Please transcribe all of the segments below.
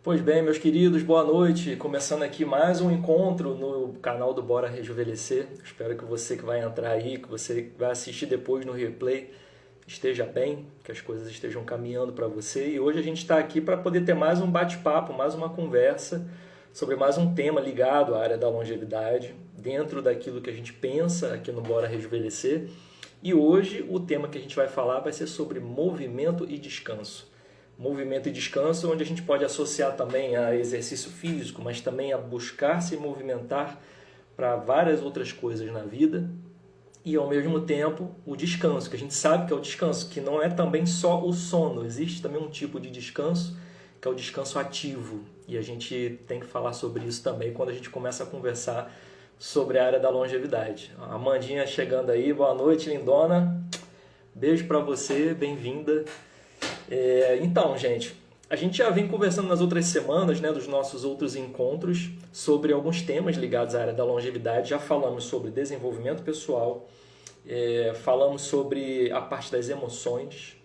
Pois bem, meus queridos, boa noite. Começando aqui mais um encontro no canal do Bora Rejuvenescer. Espero que você que vai entrar aí, que você que vai assistir depois no replay, esteja bem, que as coisas estejam caminhando para você. E hoje a gente está aqui para poder ter mais um bate-papo, mais uma conversa sobre mais um tema ligado à área da longevidade, dentro daquilo que a gente pensa aqui no Bora Rejuvenescer. E hoje o tema que a gente vai falar vai ser sobre movimento e descanso. Movimento e descanso, onde a gente pode associar também a exercício físico, mas também a buscar se movimentar para várias outras coisas na vida. E ao mesmo tempo o descanso, que a gente sabe que é o descanso, que não é também só o sono. Existe também um tipo de descanso, que é o descanso ativo. E a gente tem que falar sobre isso também quando a gente começa a conversar sobre a área da longevidade. A Amandinha chegando aí, boa noite, lindona. Beijo para você, bem-vinda. Então, gente, a gente já vem conversando nas outras semanas, né, dos nossos outros encontros, sobre alguns temas ligados à área da longevidade. Já falamos sobre desenvolvimento pessoal, falamos sobre a parte das emoções,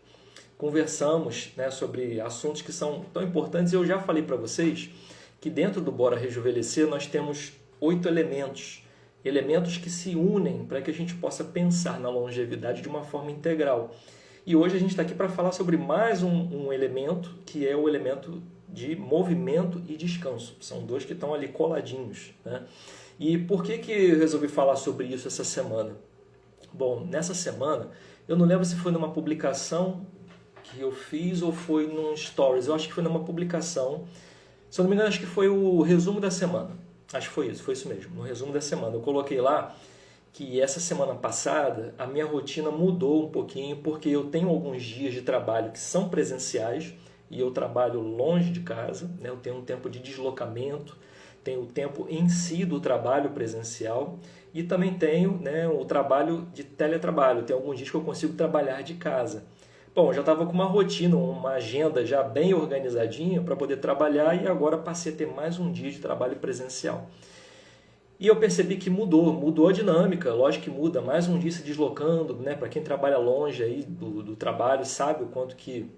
conversamos, né, sobre assuntos que são tão importantes. E eu já falei para vocês que dentro do Bora Rejuvenescer nós temos 8 elementos que se unem para que a gente possa pensar na longevidade de uma forma integral. E hoje a gente está aqui para falar sobre mais um elemento, que é o elemento de movimento e descanso. São dois que estão ali coladinhos, né? E por que eu resolvi falar sobre isso essa semana? Bom, nessa semana, eu não lembro se foi numa publicação que eu fiz ou foi num stories. Eu acho que foi numa publicação. Se eu não me engano, acho que foi o resumo da semana. Acho que foi isso mesmo, no resumo da semana. Eu coloquei lá que essa semana passada a minha rotina mudou um pouquinho, porque eu tenho alguns dias de trabalho que são presenciais e eu trabalho longe de casa, né? Eu tenho um tempo de deslocamento, tenho o tempo em si do trabalho presencial e também tenho, né, o trabalho de teletrabalho. Tem alguns dias que eu consigo trabalhar de casa. Bom, eu já estava com uma rotina, uma agenda já bem organizadinha para poder trabalhar e agora passei a ter mais um dia de trabalho presencial. E eu percebi que mudou a dinâmica, lógico que muda, mais um dia se deslocando, né? Para quem trabalha longe aí do trabalho sabe o quanto que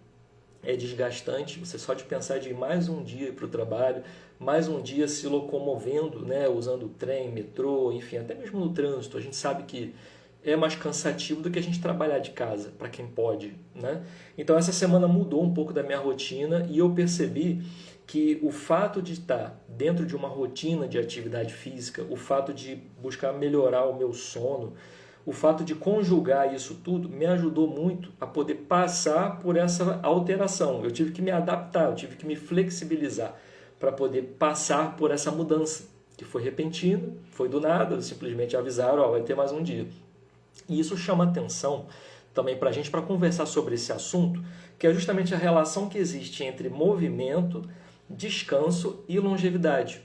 é desgastante, você só de pensar de ir mais um dia para o trabalho, mais um dia se locomovendo, né? Usando trem, metrô, enfim, até mesmo no trânsito, a gente sabe que é mais cansativo do que a gente trabalhar de casa, para quem pode, né? Então essa semana mudou um pouco da minha rotina e eu percebi que o fato de estar dentro de uma rotina de atividade física, o fato de buscar melhorar o meu sono, o fato de conjugar isso tudo me ajudou muito a poder passar por essa alteração. Eu tive que me adaptar, eu tive que me flexibilizar para poder passar por essa mudança, que foi repentina, foi do nada, simplesmente avisaram, vai ter mais um dia. E isso chama atenção também para a gente, para conversar sobre esse assunto, que é justamente a relação que existe entre movimento, descanso e longevidade.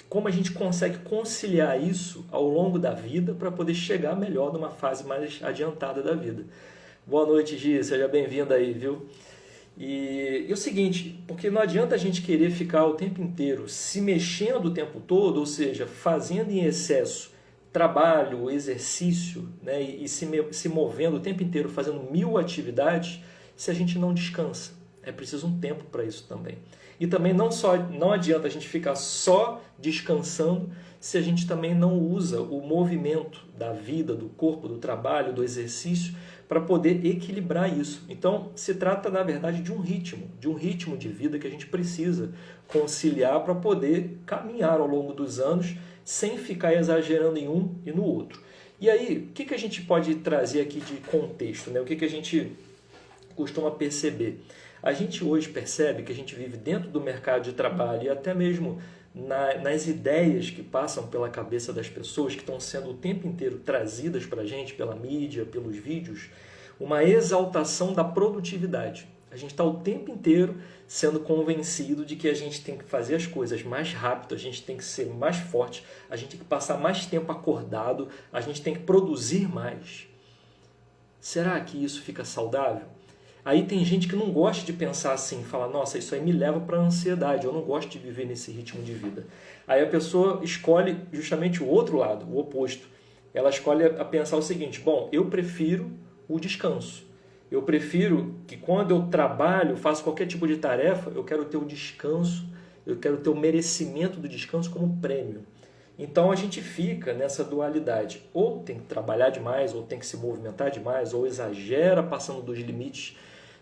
Como a gente consegue conciliar isso ao longo da vida para poder chegar melhor numa fase mais adiantada da vida. Boa noite, Gi, seja bem-vinda aí, viu? E o seguinte, porque não adianta a gente querer ficar o tempo inteiro se mexendo o tempo todo, ou seja, fazendo em excesso trabalho, exercício, né, e se movendo o tempo inteiro, fazendo 1000 atividades, se a gente não descansa. É preciso um tempo para isso também. E também não adianta a gente ficar só descansando se a gente também não usa o movimento da vida, do corpo, do trabalho, do exercício, para poder equilibrar isso. Então, se trata, na verdade, de um ritmo de vida que a gente precisa conciliar para poder caminhar ao longo dos anos sem ficar exagerando em um e no outro. E aí, o que a gente pode trazer aqui de contexto, né? O que a gente costuma perceber? A gente hoje percebe que a gente vive dentro do mercado de trabalho e até mesmo nas ideias que passam pela cabeça das pessoas, que estão sendo o tempo inteiro trazidas para a gente pela mídia, pelos vídeos, uma exaltação da produtividade. A gente está o tempo inteiro sendo convencido de que a gente tem que fazer as coisas mais rápido, a gente tem que ser mais forte, a gente tem que passar mais tempo acordado, a gente tem que produzir mais. Será que isso fica saudável? Aí tem gente que não gosta de pensar assim, fala, nossa, isso aí me leva para a ansiedade, eu não gosto de viver nesse ritmo de vida. Aí a pessoa escolhe justamente o outro lado, o oposto. Ela escolhe a pensar o seguinte, bom, eu prefiro o descanso. Eu prefiro que quando eu trabalho, faço qualquer tipo de tarefa, eu quero ter o descanso eu quero ter o merecimento do descanso como prêmio. Então a gente fica nessa dualidade, ou tem que trabalhar demais, ou tem que se movimentar demais, ou exagera passando dos limites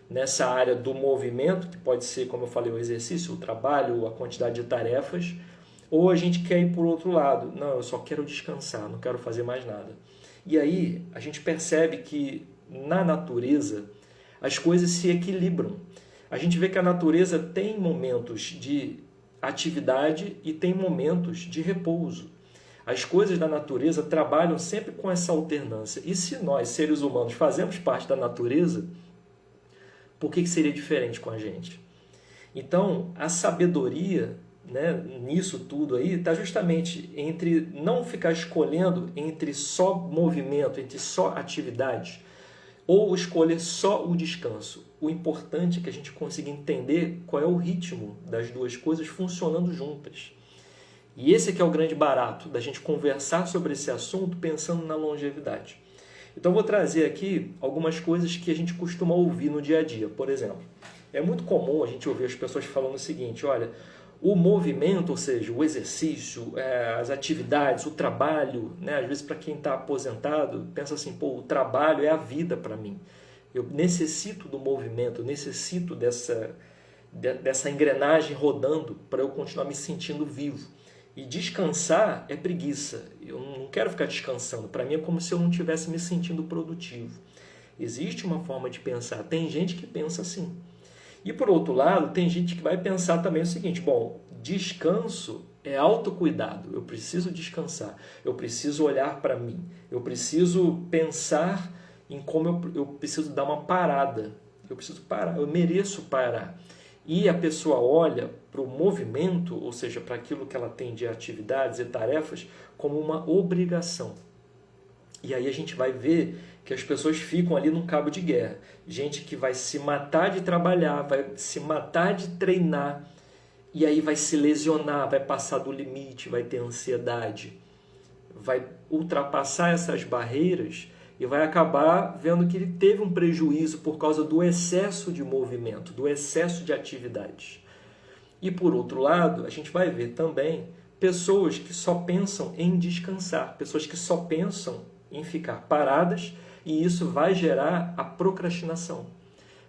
nessa área do movimento, que pode ser, como eu falei, o exercício, o trabalho, a quantidade de tarefas, ou a gente quer ir por outro lado, não, eu só quero descansar, não quero fazer mais nada. E aí a gente percebe que na natureza as coisas se equilibram. A gente vê que a natureza tem momentos de atividade e tem momentos de repouso. As coisas da natureza trabalham sempre com essa alternância. E se nós, seres humanos, fazemos parte da natureza, por que seria diferente com a gente? Então, a sabedoria, né, nisso tudo aí está justamente entre não ficar escolhendo entre só movimento, entre só atividade, ou escolher só o descanso. O importante é que a gente consiga entender qual é o ritmo das duas coisas funcionando juntas. E esse aqui é o grande barato da gente conversar sobre esse assunto pensando na longevidade. Então eu vou trazer aqui algumas coisas que a gente costuma ouvir no dia a dia. Por exemplo, é muito comum a gente ouvir as pessoas falando o seguinte, olha, o movimento, ou seja, o exercício, as atividades, o trabalho, né? Às vezes para quem está aposentado, pensa assim, pô, o trabalho é a vida para mim. Eu necessito do movimento, eu necessito dessa engrenagem rodando para eu continuar me sentindo vivo. E descansar é preguiça. Eu não quero ficar descansando. Para mim é como se eu não estivesse me sentindo produtivo. Existe uma forma de pensar. Tem gente que pensa assim. E por outro lado, tem gente que vai pensar também o seguinte, bom, descanso é autocuidado, eu preciso descansar, eu preciso olhar para mim, eu preciso pensar em como eu preciso dar uma parada, eu preciso parar, eu mereço parar. E a pessoa olha para o movimento, ou seja, para aquilo que ela tem de atividades e tarefas, como uma obrigação. E aí a gente vai ver que as pessoas ficam ali num cabo de guerra. Gente que vai se matar de trabalhar, vai se matar de treinar, e aí vai se lesionar, vai passar do limite, vai ter ansiedade, vai ultrapassar essas barreiras e vai acabar vendo que ele teve um prejuízo por causa do excesso de movimento, do excesso de atividades. E por outro lado, a gente vai ver também pessoas que só pensam em descansar, pessoas que só pensam em ficar paradas, e isso vai gerar a procrastinação.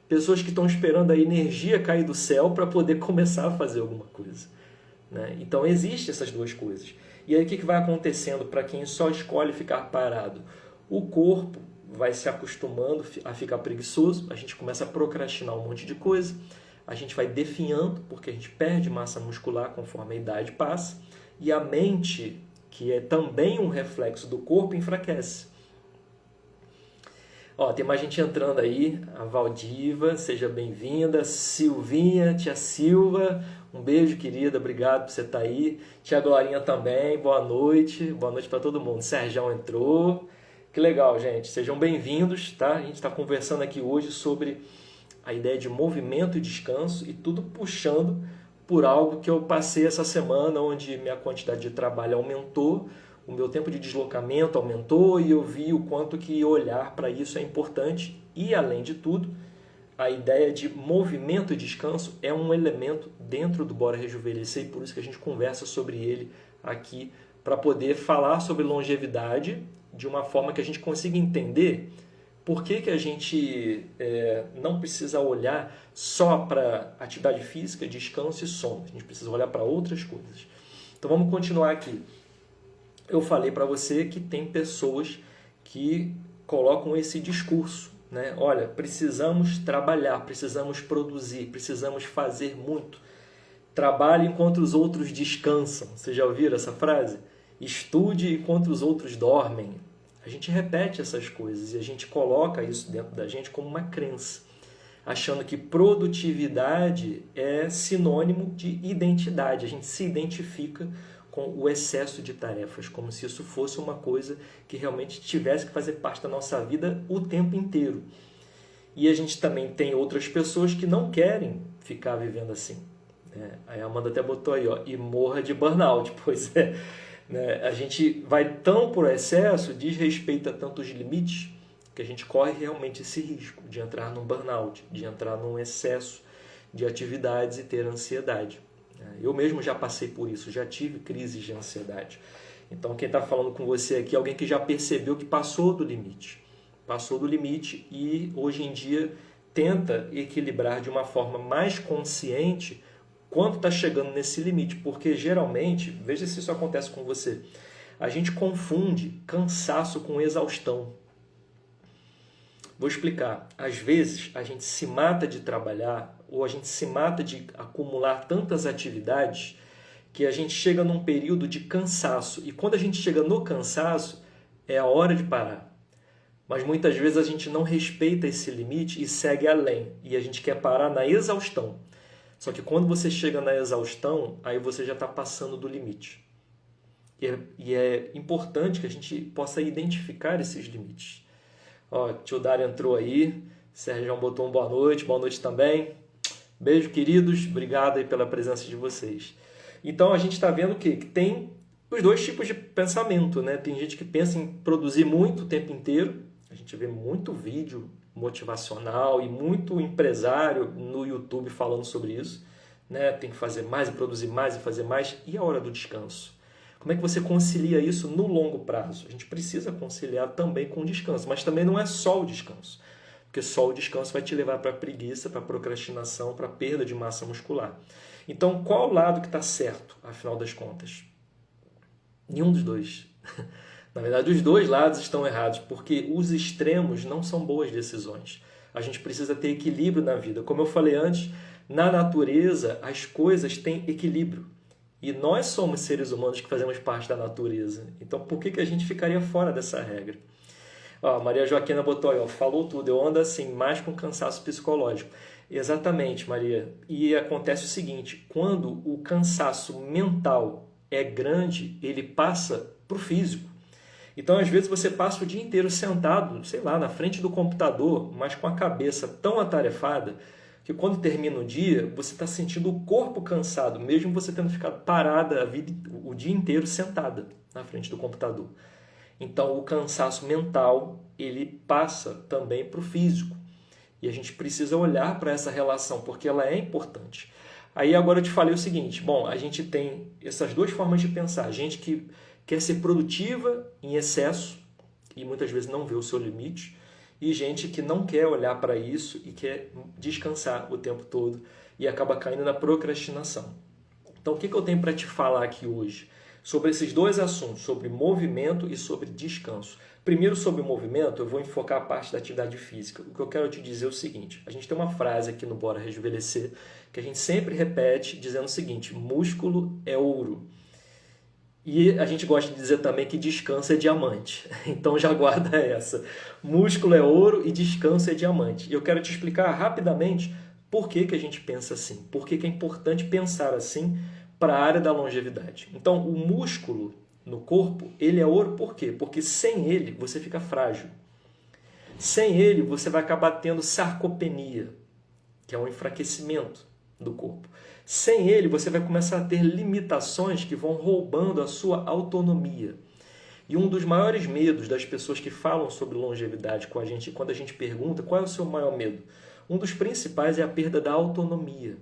Pessoas que estão esperando a energia cair do céu para poder começar a fazer alguma coisa, né? Então existem essas duas coisas. E aí o que vai acontecendo para quem só escolhe ficar parado? O corpo vai se acostumando a ficar preguiçoso, a gente começa a procrastinar um monte de coisa, a gente vai definhando, porque a gente perde massa muscular conforme a idade passa, e a mente, que é também um reflexo do corpo, enfraquece. Ó, tem mais gente entrando aí, a Valdiva, seja bem-vinda, Silvinha, tia Silva, um beijo, querida, obrigado por você estar aí, tia Glorinha também, boa noite para todo mundo, Serjão entrou, que legal, gente, sejam bem-vindos, tá? A gente está conversando aqui hoje sobre a ideia de movimento e descanso, e tudo puxando por algo que eu passei essa semana, onde minha quantidade de trabalho aumentou, o meu tempo de deslocamento aumentou, e eu vi o quanto que olhar para isso é importante. E, além de tudo, a ideia de movimento e descanso é um elemento dentro do Bora Rejuvenescer, e por isso que a gente conversa sobre ele aqui, para poder falar sobre longevidade de uma forma que a gente consiga entender por que a gente não precisa olhar só para atividade física, descanso e sono. A gente precisa olhar para outras coisas. Então vamos continuar aqui. Eu falei para você que tem pessoas que colocam esse discurso, né? Olha, precisamos trabalhar, precisamos produzir, precisamos fazer muito. Trabalhe enquanto os outros descansam. Vocês já ouviram essa frase? Estude enquanto os outros dormem. A gente repete essas coisas e a gente coloca isso dentro da gente como uma crença, achando que produtividade é sinônimo de identidade. A gente se identifica com o excesso de tarefas, como se isso fosse uma coisa que realmente tivesse que fazer parte da nossa vida o tempo inteiro. E a gente também tem outras pessoas que não querem ficar vivendo assim. Aí a Amanda até botou aí, ó, e morra de burnout. Pois é, né? A gente vai tão por excesso, desrespeita tantos limites, que a gente corre realmente esse risco de entrar num burnout, de entrar num excesso de atividades e ter ansiedade. né? Eu mesmo já passei por isso, já tive crises de ansiedade. Então quem está falando com você aqui é alguém que já percebeu que passou do limite. Passou do limite e hoje em dia tenta equilibrar de uma forma mais consciente quando está chegando nesse limite. Porque geralmente, veja se isso acontece com você, a gente confunde cansaço com exaustão. Vou explicar. Às vezes a gente se mata de trabalhar ou a gente se mata de acumular tantas atividades que a gente chega num período de cansaço. E quando a gente chega no cansaço, é a hora de parar. Mas muitas vezes a gente não respeita esse limite e segue além. E a gente quer parar na exaustão. Só que quando você chega na exaustão, aí você já está passando do limite. E é importante que a gente possa identificar esses limites. Ó, tio Dário entrou aí, Sérgio botou um boa noite também. Beijo, queridos, obrigado aí pela presença de vocês. Então a gente está vendo o quê? Que tem os dois tipos de pensamento, né? Tem gente que pensa em produzir muito o tempo inteiro, a gente vê muito vídeo motivacional e muito empresário no YouTube falando sobre isso, né? Tem que fazer mais e produzir mais e fazer mais. E a hora do descanso? Como é que você concilia isso no longo prazo? A gente precisa conciliar também com o descanso, mas também não é só o descanso, porque só o descanso vai te levar para a preguiça, para a procrastinação, para a perda de massa muscular. Então, qual o lado que está certo, afinal das contas? Nenhum dos dois. Na verdade, os dois lados estão errados, porque os extremos não são boas decisões. A gente precisa ter equilíbrio na vida. Como eu falei antes, na natureza as coisas têm equilíbrio. E nós somos seres humanos que fazemos parte da natureza. Então, por que a gente ficaria fora dessa regra? Ó, Maria Joaquina botou aí, ó, falou tudo. Eu ando assim, mais com cansaço psicológico. Exatamente, Maria. E acontece o seguinte, quando o cansaço mental é grande, ele passa para o físico. Então, às vezes, você passa o dia inteiro sentado, sei lá, na frente do computador, mas com a cabeça tão atarefada que quando termina o dia, você está sentindo o corpo cansado, mesmo você tendo ficado parada o dia inteiro sentada na frente do computador. Então, o cansaço mental, ele passa também para o físico. E a gente precisa olhar para essa relação, porque ela é importante. Aí agora eu te falei o seguinte, bom, a gente tem essas duas formas de pensar. Gente que quer ser produtiva em excesso e muitas vezes não vê o seu limite, e gente que não quer olhar para isso e quer descansar o tempo todo e acaba caindo na procrastinação. Então, o que eu tenho para te falar aqui hoje? Sobre esses dois assuntos, sobre movimento e sobre descanso. Primeiro, sobre o movimento, eu vou enfocar a parte da atividade física. O que eu quero te dizer é o seguinte, a gente tem uma frase aqui no Bora Rejuvenescer que a gente sempre repete dizendo o seguinte, músculo é ouro. E a gente gosta de dizer também que descanso é diamante. Então já guarda essa. Músculo é ouro e descanso é diamante. E eu quero te explicar rapidamente por que a gente pensa assim. Por que é importante pensar assim para a área da longevidade. Então, o músculo no corpo, ele é ouro por quê? Porque sem ele você fica frágil. Sem ele você vai acabar tendo sarcopenia, que é um enfraquecimento do corpo. Sem ele, você vai começar a ter limitações que vão roubando a sua autonomia. E um dos maiores medos das pessoas que falam sobre longevidade com a gente, quando a gente pergunta qual é o seu maior medo, um dos principais é a perda da autonomia.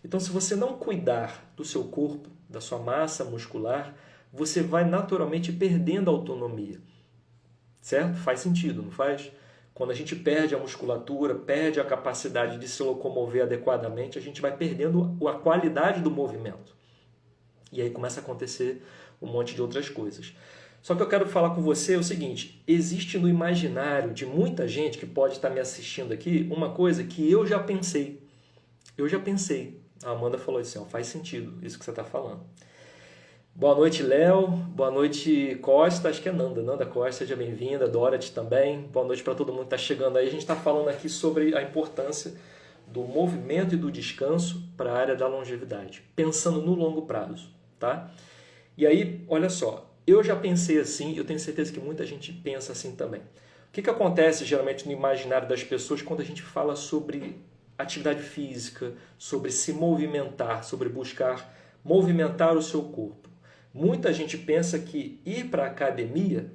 Então, se você não cuidar do seu corpo, da sua massa muscular, você vai naturalmente perdendo a autonomia. Certo? Faz sentido, não faz? Quando a gente perde a musculatura, perde a capacidade de se locomover adequadamente, a gente vai perdendo a qualidade do movimento. E aí começa a acontecer um monte de outras coisas. Só que eu quero falar com você o seguinte, existe no imaginário de muita gente que pode estar me assistindo aqui uma coisa que eu já pensei. Eu já pensei. A Amanda falou assim, ó, faz sentido isso que você está falando. Boa noite, Léo. Boa noite, Costa. Acho que é Nanda. Nanda Costa, seja bem-vinda. Dorothy também. Boa noite para todo mundo que está chegando aí. A gente está falando aqui sobre a importância do movimento e do descanso para a área da longevidade, pensando no longo prazo, tá? E aí, olha só, eu já pensei assim, eu tenho certeza que muita gente pensa assim também. O que acontece geralmente no imaginário das pessoas quando a gente fala sobre atividade física, sobre se movimentar, sobre buscar movimentar o seu corpo? Muita gente pensa que ir para a academia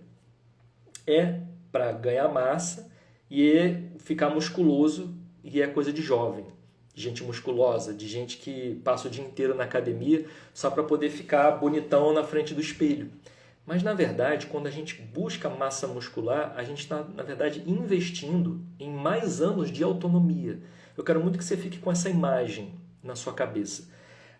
é para ganhar massa e ficar musculoso e é coisa de jovem. de gente musculosa, de gente que passa o dia inteiro na academia só para poder ficar bonitão na frente do espelho. Mas, na verdade, quando a gente busca massa muscular, a gente está, na verdade, investindo em mais anos de autonomia. Eu quero muito que você fique com essa imagem na sua cabeça.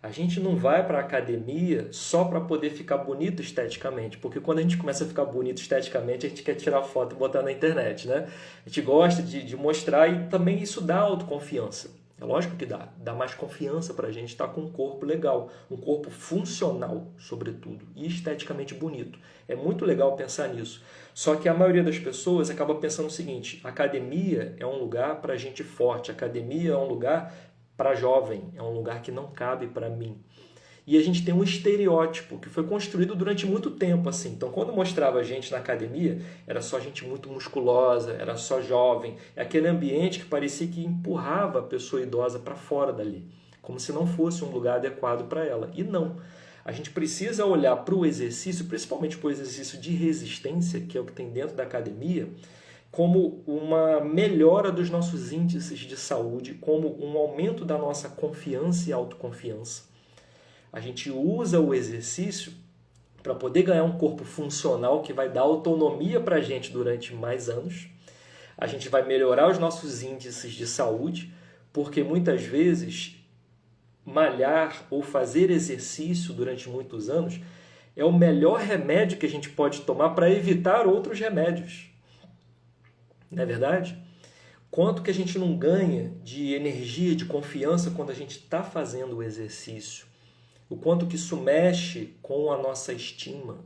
A gente não vai para a academia só para poder ficar bonito esteticamente, porque quando a gente começa a ficar bonito esteticamente, a gente quer tirar foto e botar na internet, né? A gente gosta de mostrar e também isso dá autoconfiança. É lógico que dá mais confiança para a gente estar com um corpo legal, um corpo funcional, sobretudo, e esteticamente bonito. É muito legal pensar nisso. Só que a maioria das pessoas acaba pensando o seguinte: a academia é um lugar para gente forte, a academia é um lugar para jovem, é um lugar que não cabe para mim. E a gente tem um estereótipo que foi construído durante muito tempo assim. Então, quando mostrava a gente na academia, era só gente muito musculosa, era só jovem. É aquele ambiente que parecia que empurrava a pessoa idosa para fora dali, como se não fosse um lugar adequado para ela. E não. A gente precisa olhar para o exercício, principalmente para o exercício de resistência, que é o que tem dentro da academia, como uma melhora dos nossos índices de saúde, como um aumento da nossa confiança e autoconfiança. A gente usa o exercício para poder ganhar um corpo funcional que vai dar autonomia para a gente durante mais anos. A gente vai melhorar os nossos índices de saúde, porque muitas vezes malhar ou fazer exercício durante muitos anos é o melhor remédio que a gente pode tomar para evitar outros remédios. Não é verdade? Quanto que a gente não ganha de energia, de confiança quando a gente está fazendo o exercício? O quanto que isso mexe com a nossa estima,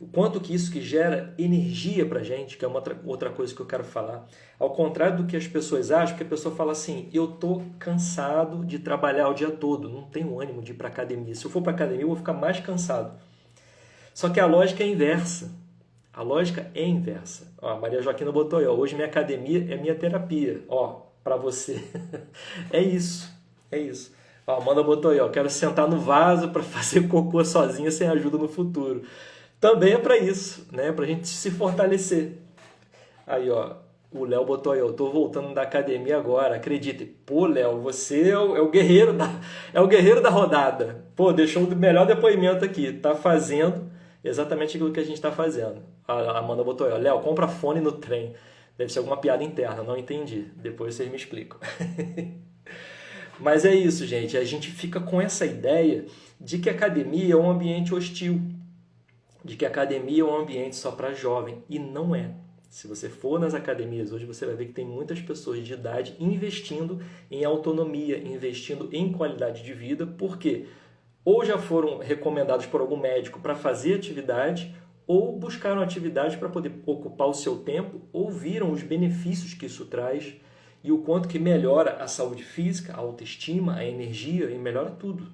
o quanto que isso que gera energia para a gente, que é uma outra coisa que eu quero falar. Ao contrário do que as pessoas acham, que a pessoa fala assim: eu estou cansado de trabalhar o dia todo, não tenho ânimo de ir para a academia. Se eu for para a academia, eu vou ficar mais cansado. Só que a lógica é inversa. A lógica é inversa. Ó, a Maria Joaquina botou aí, ó, hoje minha academia é minha terapia. Ó, para você. É isso, é isso. A Amanda botou aí, ó, quero sentar no vaso para fazer cocô sozinha sem ajuda no futuro. Também é para isso, né? Para a gente se fortalecer. Aí, ó, o Léo botou aí, ó, eu tô voltando da academia agora, acredite. Pô, Léo, você é o guerreiro da rodada. Pô, deixou o melhor depoimento aqui. Tá fazendo exatamente aquilo que a gente está fazendo. A Amanda botou aí, ó, Léo, compra fone no trem. Deve ser alguma piada interna, não entendi. Depois vocês me explicam. Mas é isso, gente. A gente fica com essa ideia de que a academia é um ambiente hostil, de que a academia é um ambiente só para jovem. E não é. Se você for nas academias hoje, você vai ver que tem muitas pessoas de idade investindo em autonomia, investindo em qualidade de vida, porque ou já foram recomendados por algum médico para fazer atividade, ou buscaram atividade para poder ocupar o seu tempo, ou viram os benefícios que isso traz, e o quanto que melhora a saúde física, a autoestima, a energia e melhora tudo.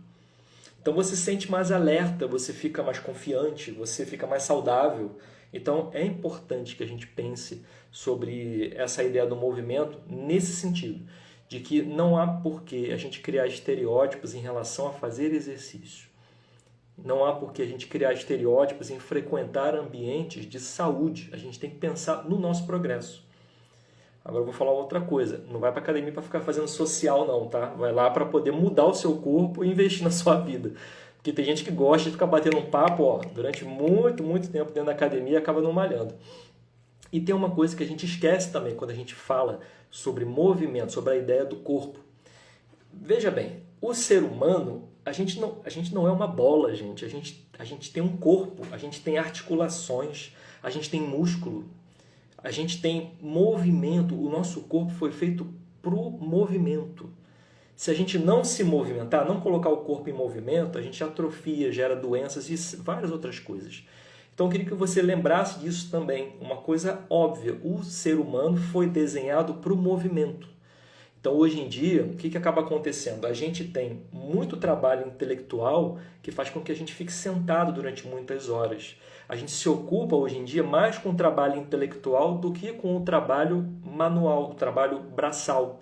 Então você se sente mais alerta, você fica mais confiante, você fica mais saudável. Então é importante que a gente pense sobre essa ideia do movimento nesse sentido, de que não há porquê a gente criar estereótipos em relação a fazer exercício. Não há porquê a gente criar estereótipos em frequentar ambientes de saúde. A gente tem que pensar no nosso progresso. Agora eu vou falar outra coisa. Não vai para academia para ficar fazendo social não, tá? Vai lá para poder mudar o seu corpo e investir na sua vida. Porque tem gente que gosta de ficar batendo um papo, ó, durante muito, muito tempo dentro da academia e acaba não malhando. E tem uma coisa que a gente esquece também quando a gente fala sobre movimento, sobre a ideia do corpo. Veja bem, o ser humano, a gente não é uma bola, gente. A gente tem um corpo, a gente tem articulações, a gente tem músculo. A gente tem movimento, o nosso corpo foi feito para o movimento. Se a gente não se movimentar, não colocar o corpo em movimento, a gente atrofia, gera doenças e várias outras coisas. Então eu queria que você lembrasse disso também. Uma coisa óbvia, o ser humano foi desenhado para o movimento. Então hoje em dia, o que acaba acontecendo? A gente tem muito trabalho intelectual que faz com que a gente fique sentado durante muitas horas. A gente se ocupa hoje em dia mais com o trabalho intelectual do que com o trabalho manual, o trabalho braçal.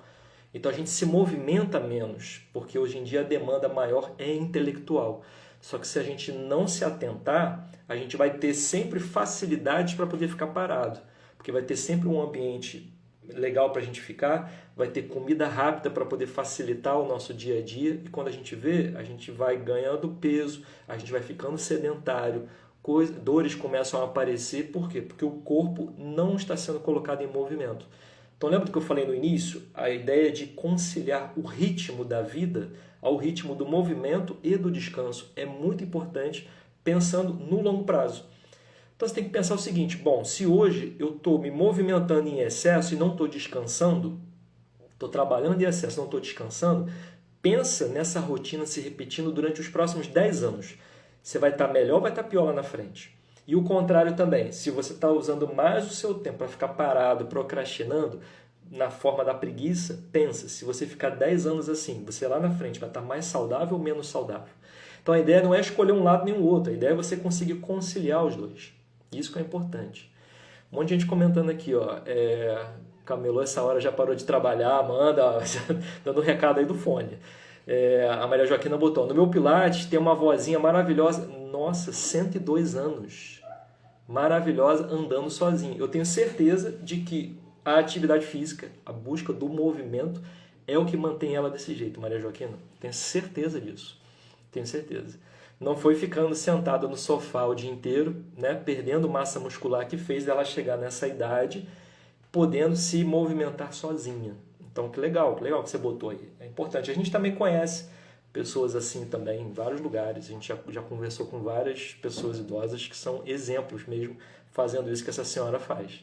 Então a gente se movimenta menos, porque hoje em dia a demanda maior é intelectual. Só que se a gente não se atentar, a gente vai ter sempre facilidades para poder ficar parado, porque vai ter sempre um ambiente legal para a gente ficar, vai ter comida rápida para poder facilitar o nosso dia a dia, e quando a gente vê, a gente vai ganhando peso, a gente vai ficando sedentário, dores começam a aparecer. Por quê? Porque o corpo não está sendo colocado em movimento. Então lembra do que eu falei no início? A ideia de conciliar o ritmo da vida ao ritmo do movimento e do descanso é muito importante, pensando no longo prazo. Então você tem que pensar o seguinte: bom, se hoje eu estou me movimentando em excesso e não estou descansando, estou trabalhando em excesso e não estou descansando, pensa nessa rotina se repetindo durante os próximos 10 anos. Você vai estar melhor ou vai estar pior lá na frente? E o contrário também, se você está usando mais o seu tempo para ficar parado, procrastinando, na forma da preguiça, pensa, se você ficar 10 anos assim, você lá na frente vai estar mais saudável ou menos saudável? Então a ideia não é escolher um lado nem o outro, a ideia é você conseguir conciliar os dois. Isso que é importante. Um monte de gente comentando aqui, ó, Camelô essa hora já parou de trabalhar, Amanda, dando um recado aí do fone. A Maria Joaquina botou: no meu Pilates tem uma vozinha maravilhosa, nossa, 102 anos, maravilhosa, andando sozinha. Eu tenho certeza de que a atividade física, a busca do movimento, é o que mantém ela desse jeito, Maria Joaquina. Tenho certeza disso, tenho certeza. Não foi ficando sentada no sofá o dia inteiro, né, perdendo massa muscular, que fez ela chegar nessa idade, podendo se movimentar sozinha. Então, que legal que você botou aí. É importante. A gente também conhece pessoas assim também em vários lugares. A gente já conversou com várias pessoas idosas que são exemplos mesmo, fazendo isso que essa senhora faz.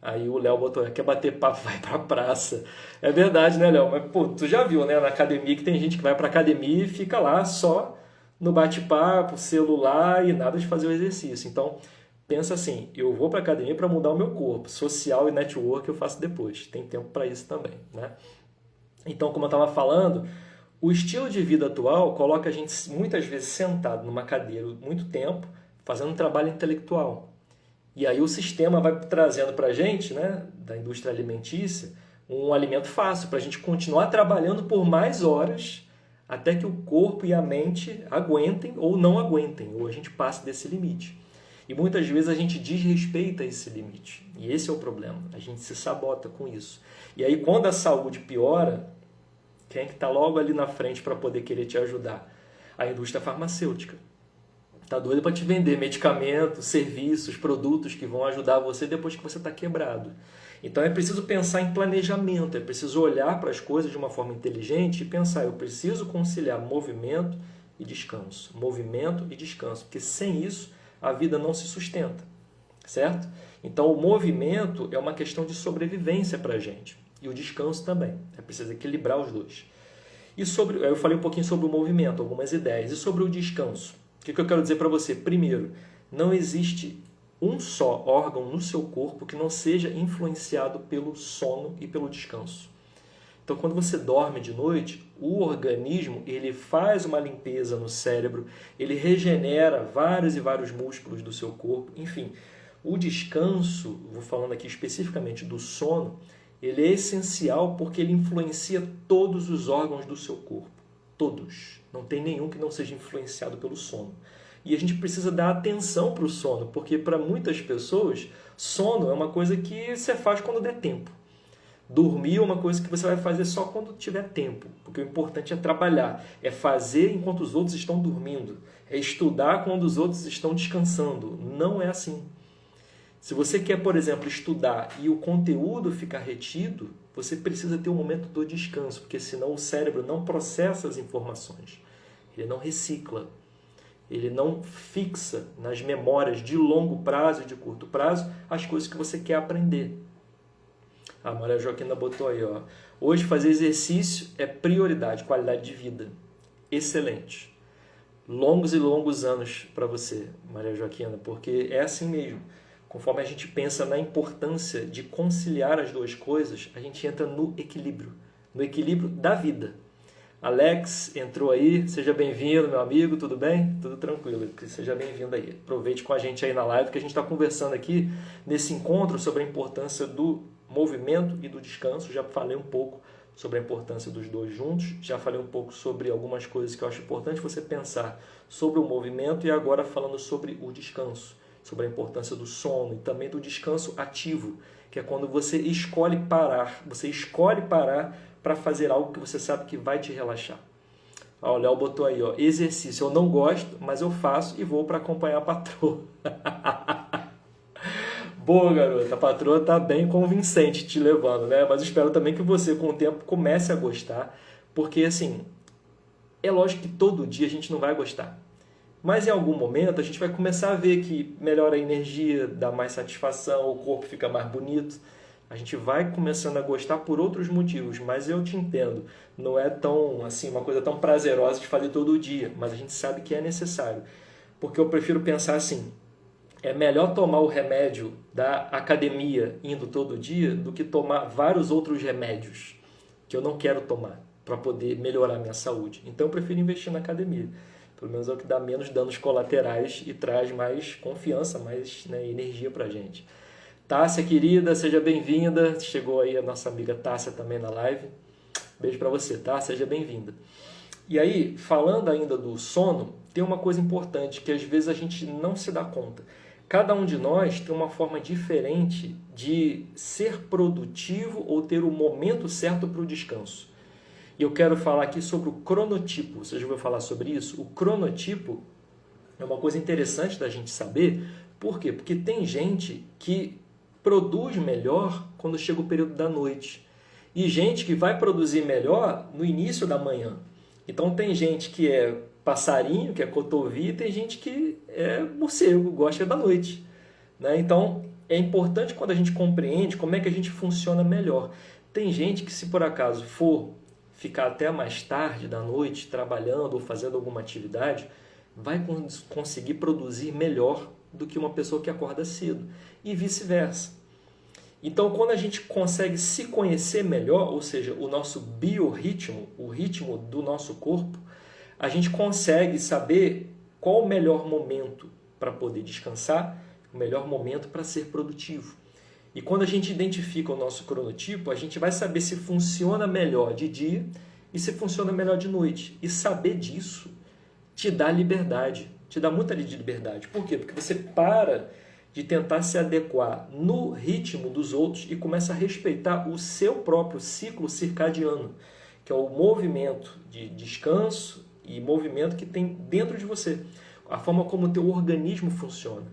Aí o Léo botou: quer bater papo, vai pra praça. É verdade, né, Léo? Mas, pô, tu já viu, né, na academia, que tem gente que vai pra academia e fica lá só no bate-papo, celular e nada de fazer o exercício. Então, pensa assim: eu vou para a academia para mudar o meu corpo. Social e network eu faço depois. Tem tempo para isso também, né? Então, como eu estava falando, o estilo de vida atual coloca a gente muitas vezes sentado numa cadeira muito tempo, fazendo um trabalho intelectual. E aí o sistema vai trazendo para a gente, né, da indústria alimentícia, um alimento fácil para a gente continuar trabalhando por mais horas, até que o corpo e a mente aguentem ou não aguentem, ou a gente passe desse limite. E muitas vezes a gente desrespeita esse limite. E esse é o problema. A gente se sabota com isso. E aí quando a saúde piora, quem é que está logo ali na frente para poder querer te ajudar? A indústria farmacêutica. Está doida para te vender medicamentos, serviços, produtos que vão ajudar você depois que você está quebrado. Então é preciso pensar em planejamento, é preciso olhar para as coisas de uma forma inteligente e pensar: eu preciso conciliar movimento e descanso. Movimento e descanso, porque sem isso a vida não se sustenta, certo? Então o movimento é uma questão de sobrevivência para a gente, e o descanso também. É preciso equilibrar os dois. E eu falei um pouquinho sobre o movimento, algumas ideias. E sobre o descanso, o que eu quero dizer para você? Primeiro, não existe um só órgão no seu corpo que não seja influenciado pelo sono e pelo descanso. Então, quando você dorme de noite, o organismo ele faz uma limpeza no cérebro, ele regenera vários e vários músculos do seu corpo. Enfim, o descanso, vou falando aqui especificamente do sono, ele é essencial porque ele influencia todos os órgãos do seu corpo. Todos. Não tem nenhum que não seja influenciado pelo sono. E a gente precisa dar atenção para o sono, porque para muitas pessoas, sono é uma coisa que você faz quando der tempo. Dormir é uma coisa que você vai fazer só quando tiver tempo, porque o importante é trabalhar, é fazer enquanto os outros estão dormindo, é estudar quando os outros estão descansando. Não é assim. Se você quer, por exemplo, estudar e o conteúdo ficar retido, você precisa ter um momento do descanso, porque senão o cérebro não processa as informações, ele não recicla. Ele não fixa nas memórias de longo prazo e de curto prazo as coisas que você quer aprender. A Maria Joaquina botou aí, ó: hoje fazer exercício é prioridade, qualidade de vida. Excelente. Longos e longos anos para você, Maria Joaquina, porque é assim mesmo. Conforme a gente pensa na importância de conciliar as duas coisas, a gente entra no equilíbrio da vida. Alex entrou aí, seja bem-vindo, meu amigo, tudo bem? Tudo tranquilo, seja bem-vindo aí. Aproveite com a gente aí na live, que a gente está conversando aqui nesse encontro sobre a importância do movimento e do descanso. Já falei um pouco sobre a importância dos dois juntos, já falei um pouco sobre algumas coisas que eu acho importante você pensar sobre o movimento, e agora falando sobre o descanso, sobre a importância do sono e também do descanso ativo. que é quando você escolhe parar. Você escolhe parar para fazer algo que você sabe que vai te relaxar. Ó, o Léo botou aí, ó, exercício. Eu não gosto, mas eu faço e vou para acompanhar a patroa. Boa, garota. A patroa tá bem convincente te levando, né? Mas eu espero também que você, com o tempo, comece a gostar. Porque, assim, é lógico que todo dia a gente não vai gostar. Mas em algum momento a gente vai começar a ver que melhora a energia, dá mais satisfação, o corpo fica mais bonito. A gente vai começando a gostar por outros motivos, mas eu te entendo. Não é tão assim uma coisa tão prazerosa de fazer todo dia, mas a gente sabe que é necessário. Porque eu prefiro pensar assim, é melhor tomar o remédio da academia indo todo dia do que tomar vários outros remédios que eu não quero tomar para poder melhorar a minha saúde. Então eu prefiro investir na academia. Pelo menos é o que dá menos danos colaterais e traz mais confiança, mais, né, energia pra gente. Tássia, querida, seja bem-vinda. Chegou aí a nossa amiga Tássia também na live. Beijo pra você, tá? Seja bem-vinda. E aí, falando ainda do sono, tem uma coisa importante que às vezes a gente não se dá conta. Cada um de nós tem uma forma diferente de ser produtivo ou ter o momento certo para o descanso. E eu quero falar aqui sobre o cronotipo. Você já ouviu falar sobre isso? O cronotipo é uma coisa interessante da gente saber. Por quê? Porque tem gente que produz melhor quando chega o período da noite. E gente que vai produzir melhor no início da manhã. Então tem gente que é passarinho, que é cotovia, e tem gente que é morcego, gosta da noite, né? Então é importante quando a gente compreende como é que a gente funciona melhor. Tem gente que, se por acaso for ficar até mais tarde da noite trabalhando ou fazendo alguma atividade, vai conseguir produzir melhor do que uma pessoa que acorda cedo e vice-versa. Então, quando a gente consegue se conhecer melhor, ou seja, o nosso biorritmo, o ritmo do nosso corpo, a gente consegue saber qual o melhor momento para poder descansar, o melhor momento para ser produtivo. E quando a gente identifica o nosso cronotipo, a gente vai saber se funciona melhor de dia e se funciona melhor de noite. E saber disso te dá liberdade, te dá muita liberdade. Por quê? Porque você para de tentar se adequar no ritmo dos outros e começa a respeitar o seu próprio ciclo circadiano, que é o movimento de descanso e movimento que tem dentro de você, a forma como o teu organismo funciona.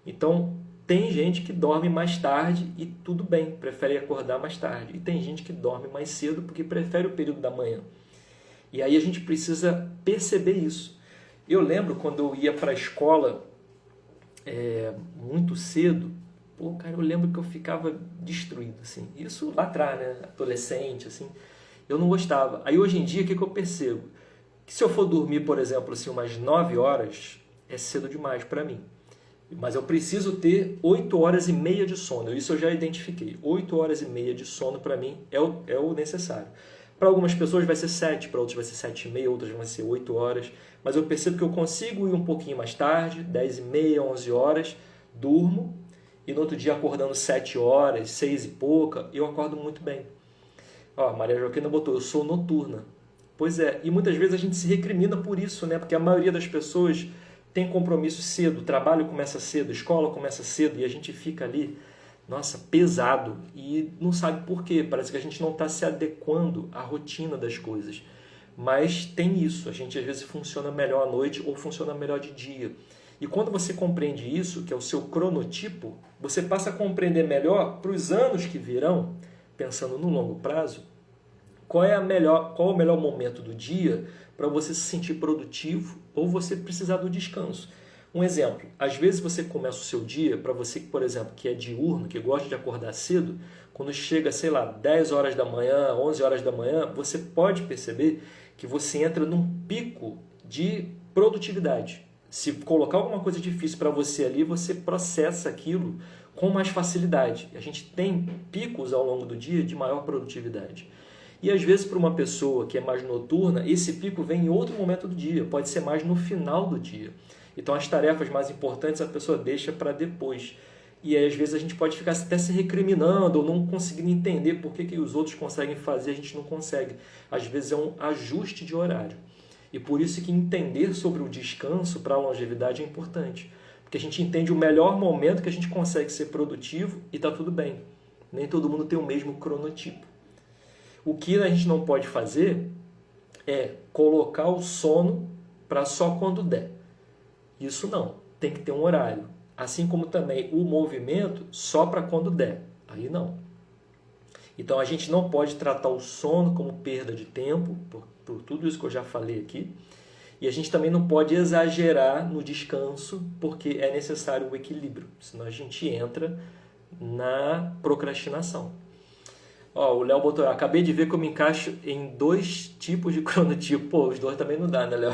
Então, tem gente que dorme mais tarde e tudo bem, prefere acordar mais tarde. E tem gente que dorme mais cedo porque prefere o período da manhã. E aí a gente precisa perceber isso. Eu lembro quando eu ia para a escola muito cedo, cara, eu lembro que eu ficava destruído, assim. Isso lá atrás, né? Adolescente, assim. Eu não gostava. Aí hoje em dia, o que eu percebo? Que se eu for dormir, por exemplo, assim, umas 9 horas, é cedo demais para mim. Mas eu preciso ter 8 horas e meia de sono. Isso eu já identifiquei. 8 horas e meia de sono para mim é o necessário. Para algumas pessoas vai ser 7, para outras vai ser 7 e meia, outras vai ser 8 horas. Mas eu percebo que eu consigo ir um pouquinho mais tarde, 10 e meia, 11 horas, durmo. E no outro dia acordando 7 horas, 6 e pouca, eu acordo muito bem. Ó, a Maria Joaquina botou, eu sou noturna. Pois é, e muitas vezes a gente se recrimina por isso, né? Porque a maioria das pessoas tem compromisso cedo, o trabalho começa cedo, a escola começa cedo e a gente fica ali, nossa, pesado e não sabe por quê. Parece que a gente não está se adequando à rotina das coisas. Mas tem isso, a gente às vezes funciona melhor à noite ou funciona melhor de dia. E quando você compreende isso, que é o seu cronotipo, você passa a compreender melhor para os anos que virão, pensando no longo prazo, qual o melhor momento do dia para você se sentir produtivo ou você precisar do descanso. Um exemplo, às vezes você começa o seu dia, para você, por exemplo, que é diurno, que gosta de acordar cedo, quando chega, sei lá, 10 horas da manhã, 11 horas da manhã, você pode perceber que você entra num pico de produtividade. Se colocar alguma coisa difícil para você ali, você processa aquilo com mais facilidade. A gente tem picos ao longo do dia de maior produtividade. E às vezes para uma pessoa que é mais noturna, esse pico vem em outro momento do dia, pode ser mais no final do dia. Então as tarefas mais importantes a pessoa deixa para depois. E aí, às vezes a gente pode ficar até se recriminando ou não conseguindo entender por que os outros conseguem fazer e a gente não consegue. Às vezes é um ajuste de horário. E por isso que entender sobre o descanso para a longevidade é importante. Porque a gente entende o melhor momento que a gente consegue ser produtivo e está tudo bem. Nem todo mundo tem o mesmo cronotipo. O que a gente não pode fazer é colocar o sono para só quando der. Isso não, tem que ter um horário. Assim como também o movimento só para quando der. Aí não. Então a gente não pode tratar o sono como perda de tempo, por tudo isso que eu já falei aqui. E a gente também não pode exagerar no descanso, porque é necessário o equilíbrio. Senão a gente entra na procrastinação. Ó, o Léo botou, acabei de ver que eu me encaixo em 2 tipos de cronotipo. Pô, os 2 também não dá, né, Léo?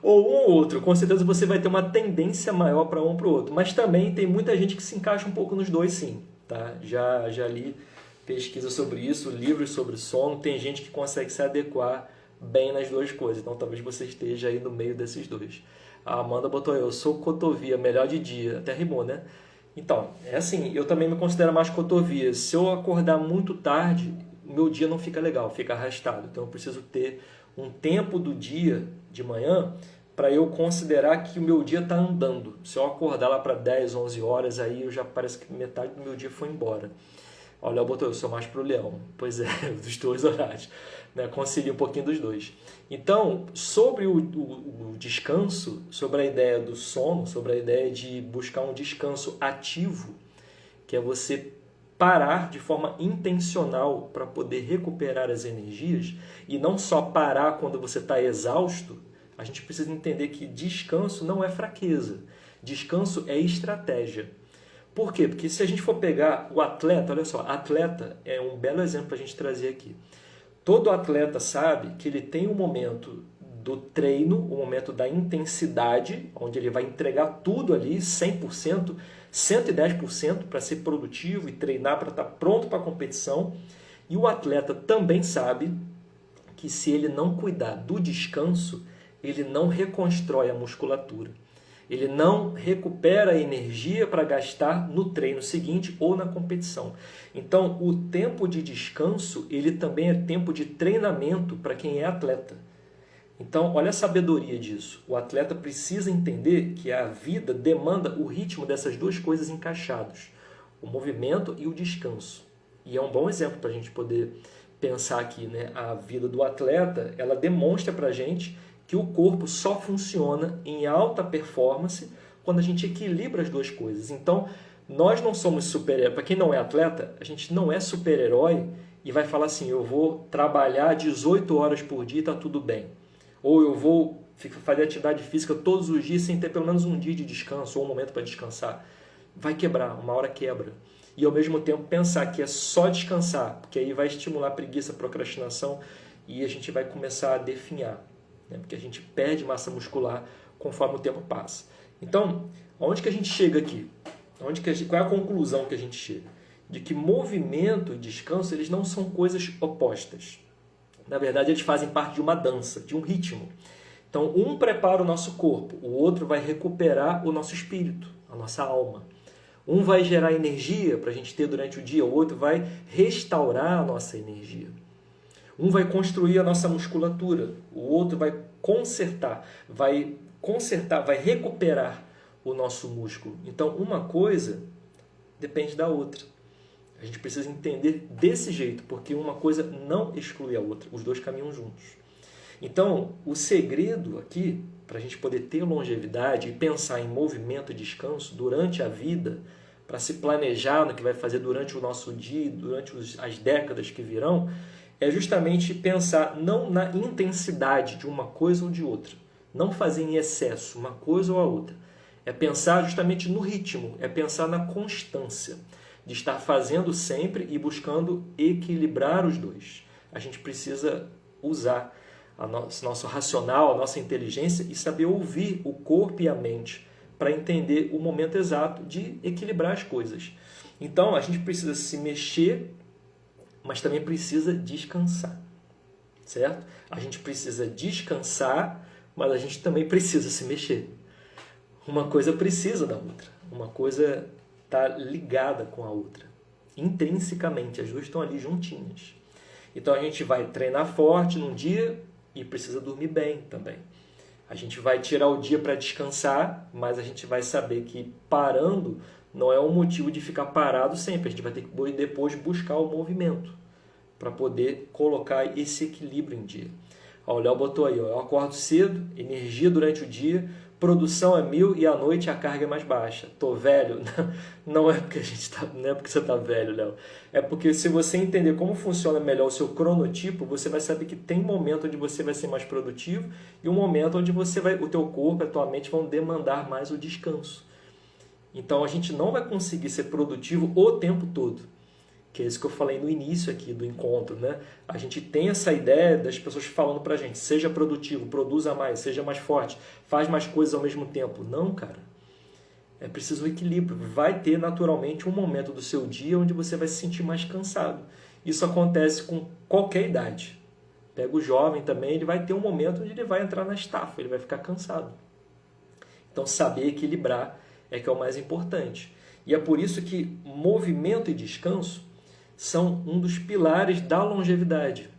Ou um ou outro. Com certeza você vai ter uma tendência maior para um para o outro. Mas também tem muita gente que se encaixa um pouco nos 2, sim. Tá? Já li pesquisa sobre isso, livros sobre sono. Tem gente que consegue se adequar bem nas 2 coisas. Então talvez você esteja aí no meio desses 2. A Amanda botou, eu sou cotovia, melhor de dia. Até rimou, né? Então, é assim, eu também me considero mais cotovia. Se eu acordar muito tarde, o meu dia não fica legal, fica arrastado. Então eu preciso ter um tempo do dia, de manhã, para eu considerar que o meu dia está andando. Se eu acordar lá para 10, 11 horas, aí eu já parece que metade do meu dia foi embora. Olha, eu botou, eu sou mais pro leão. Pois é, dos 2 horários. Né? Concilio um pouquinho dos 2. Então, sobre o descanso, sobre a ideia do sono, sobre a ideia de buscar um descanso ativo, que é você parar de forma intencional para poder recuperar as energias, e não só parar quando você está exausto, a gente precisa entender que descanso não é fraqueza. Descanso é estratégia. Por quê? Porque se a gente for pegar o atleta, olha só, atleta é um belo exemplo para a gente trazer aqui. Todo atleta sabe que ele tem um momento do treino, o momento da intensidade, onde ele vai entregar tudo ali, 100%, 110% para ser produtivo e treinar para estar pronto para a competição. E o atleta também sabe que se ele não cuidar do descanso, ele não reconstrói a musculatura. Ele não recupera a energia para gastar no treino seguinte ou na competição. Então, o tempo de descanso, ele também é tempo de treinamento para quem é atleta. Então, olha a sabedoria disso. O atleta precisa entender que a vida demanda o ritmo dessas 2 coisas encaixados. O movimento e o descanso. E é um bom exemplo para a gente poder pensar aqui, né? A vida do atleta, ela demonstra para a gente que o corpo só funciona em alta performance quando a gente equilibra as 2 coisas. Então, nós não somos super-herói. Para quem não é atleta, a gente não é super-herói e vai falar assim, eu vou trabalhar 18 horas por dia e está tudo bem. Ou eu vou fazer atividade física todos os dias sem ter pelo menos um dia de descanso ou um momento para descansar. Vai quebrar, uma hora quebra. E ao mesmo tempo pensar que é só descansar, porque aí vai estimular a preguiça, a procrastinação e a gente vai começar a definhar. Porque a gente perde massa muscular conforme o tempo passa. Então, aonde que a gente chega aqui? Qual é a conclusão que a gente chega? De que movimento e descanso eles não são coisas opostas. Na verdade, eles fazem parte de uma dança, de um ritmo. Então, um prepara o nosso corpo, o outro vai recuperar o nosso espírito, a nossa alma. Um vai gerar energia para a gente ter durante o dia, o outro vai restaurar a nossa energia. Um vai construir a nossa musculatura, o outro vai consertar, vai recuperar o nosso músculo. Então, uma coisa depende da outra. A gente precisa entender desse jeito, porque uma coisa não exclui a outra. Os 2 caminham juntos. Então, o segredo aqui, para a gente poder ter longevidade e pensar em movimento e descanso durante a vida, para se planejar no que vai fazer durante o nosso dia, durante as décadas que virão, é justamente pensar não na intensidade de uma coisa ou de outra. Não fazer em excesso uma coisa ou a outra. É pensar justamente no ritmo, é pensar na constância, de estar fazendo sempre e buscando equilibrar os 2. A gente precisa usar nosso racional, a nossa inteligência e saber ouvir o corpo e a mente para entender o momento exato de equilibrar as coisas. Então, a gente precisa se mexer, mas também precisa descansar, certo? A gente precisa descansar, mas a gente também precisa se mexer. Uma coisa precisa da outra, uma coisa está ligada com a outra, intrinsecamente, as 2 estão ali juntinhas. Então a gente vai treinar forte num dia e precisa dormir bem também. A gente vai tirar o dia para descansar, mas a gente vai saber que parando não é um motivo de ficar parado sempre. A gente vai ter que depois buscar o movimento para poder colocar esse equilíbrio em dia. Ó, o Léo botou aí, ó, eu acordo cedo, energia durante o dia, produção é 1000 e à noite a carga é mais baixa. Tô velho? Não é porque não é porque você tá velho, Léo. É porque se você entender como funciona melhor o seu cronotipo, você vai saber que tem momento onde você vai ser mais produtivo e um momento onde o teu corpo e a tua mente vão demandar mais o descanso. Então a gente não vai conseguir ser produtivo o tempo todo. Que é isso que eu falei no início aqui do encontro, né? A gente tem essa ideia das pessoas falando pra gente, seja produtivo, produza mais, seja mais forte, faz mais coisas ao mesmo tempo. Não, cara. É preciso um equilíbrio. Vai ter naturalmente um momento do seu dia onde você vai se sentir mais cansado. Isso acontece com qualquer idade. Pega o jovem também, ele vai ter um momento onde ele vai entrar na estafa, ele vai ficar cansado. Então saber equilibrar é que é o mais importante. E é por isso que movimento e descanso são um dos pilares da longevidade.